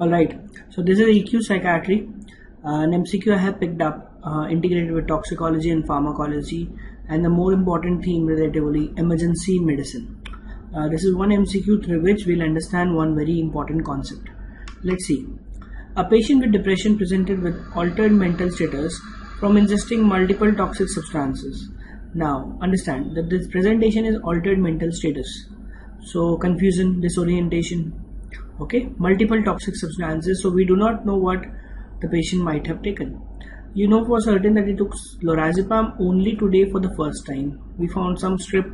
Alright, so this is EQ psychiatry, an MCQ I have picked up, integrated with toxicology and pharmacology, and the more important theme relatively, emergency medicine. This is one MCQ through which we'll understand one very important concept. Let's see. A patient with depression presented with altered mental status from ingesting multiple toxic substances. Now, understand that this presentation is altered mental status. So, confusion, disorientation, okay, multiple toxic substances, so we do not know what the patient might have taken. You know for certain that he took lorazepam only today for the first time. We found some strip,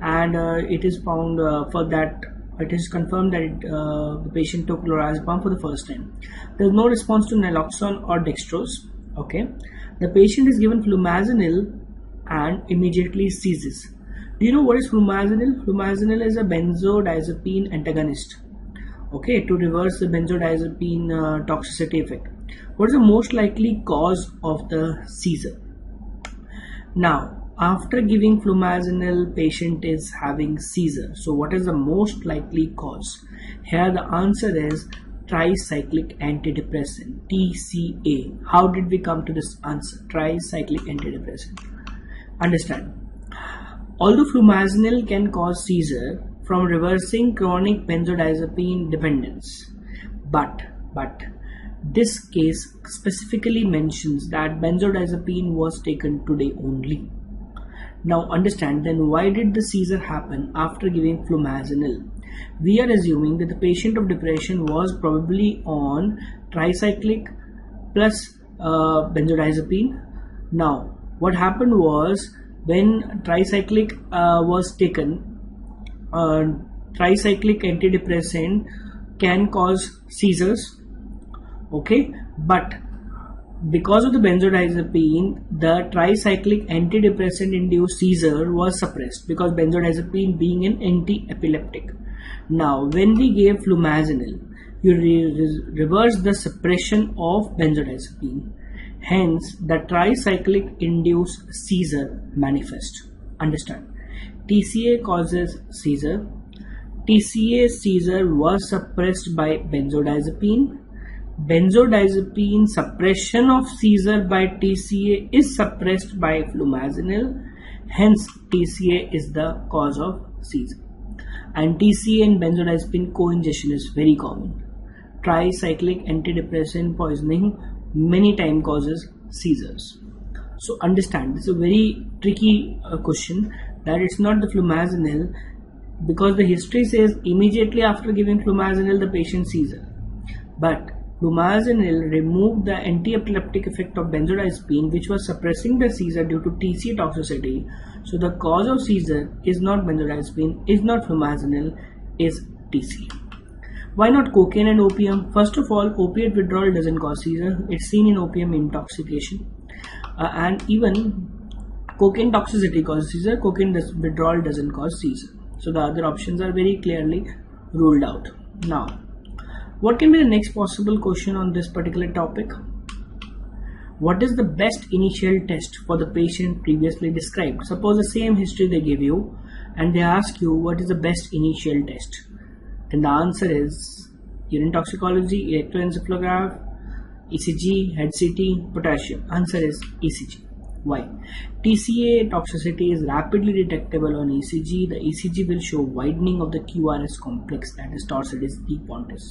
and it is found for that it is confirmed that the patient took lorazepam for the first time. There is no response to naloxone or dextrose. Okay, the patient is given flumazenil and immediately ceases. Do you know what is flumazenil? Flumazenil is a benzodiazepine antagonist. Okay, to reverse the benzodiazepine toxicity effect. What is the most likely cause of the seizure? Now, after giving flumazenil, patient is having seizure. So what is the most likely cause? Here the answer is tricyclic antidepressant, TCA. How did we come to this answer? Tricyclic antidepressant. Understand. Although flumazenil can cause seizure from reversing chronic benzodiazepine dependence, but this case specifically mentions that benzodiazepine was taken today only. Now understand, then why did the seizure happen after giving flumazenil? We are assuming that the patient of depression was probably on tricyclic plus benzodiazepine. Now what happened was, when tricyclic was taken, tricyclic antidepressant can cause seizures, okay, but because of the benzodiazepine, the tricyclic antidepressant induced seizure was suppressed, because benzodiazepine being an anti-epileptic. Now when we gave flumazenil, you reverse the suppression of benzodiazepine, hence the tricyclic induced seizure manifest. Understand, TCA causes seizure. TCA seizure was suppressed by benzodiazepine. Benzodiazepine suppression of seizure by TCA is suppressed by flumazenil. Hence, TCA is the cause of seizure. And TCA and benzodiazepine co-ingestion is very common. Tricyclic antidepressant poisoning many times causes seizures. So understand, this is a very tricky question, that it's not the flumazenil, because the history says immediately after giving flumazenil the patient seizure, but flumazenil removed the anti-epileptic effect of benzodiazepine, which was suppressing the seizure due to TCA toxicity. So the cause of seizure is not benzodiazepine, is not flumazenil, is TCA. Why not cocaine and opium? First of all, opiate withdrawal doesn't cause seizure. It's seen in opium intoxication. And even cocaine toxicity causes seizure, cocaine withdrawal doesn't cause seizure. So the other options are very clearly ruled out. Now, what can be the next possible question on this particular topic? What is the best initial test for the patient previously described? Suppose the same history they give you and they ask you what is the best initial test. Then the answer is urine toxicology, electroencephalograph, ECG, head CT, potassium. Answer is ECG. Why? TCA toxicity is rapidly detectable on ECG. The ECG will show widening of the QRS complex, that is Torsades de Pontis.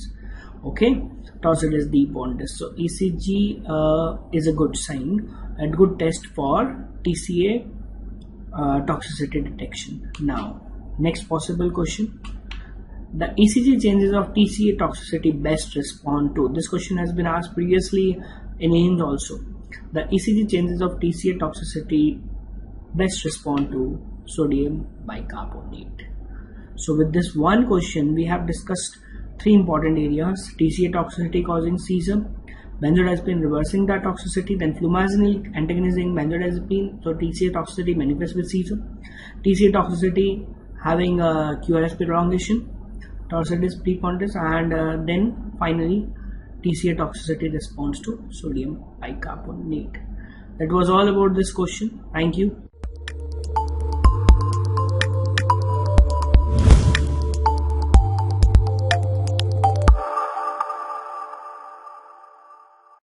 Okay, Torsades de Pontis. So ECG is a good sign, a good test for TCA toxicity detection. Now, next possible question. The ECG changes of TCA toxicity best respond to. This question has been asked previously in AIMS also. The ECG changes of TCA toxicity best respond to sodium bicarbonate. So with this one question, we have discussed three important areas: TCA toxicity causing seizure, benzodiazepine reversing that toxicity, then flumazenil antagonizing benzodiazepine, so TCA toxicity manifests with seizure, TCA toxicity having a QRS prolongation, Torsades de Pontis, and then finally TCA toxicity responds to sodium bicarbonate. That was all about this question. Thank you.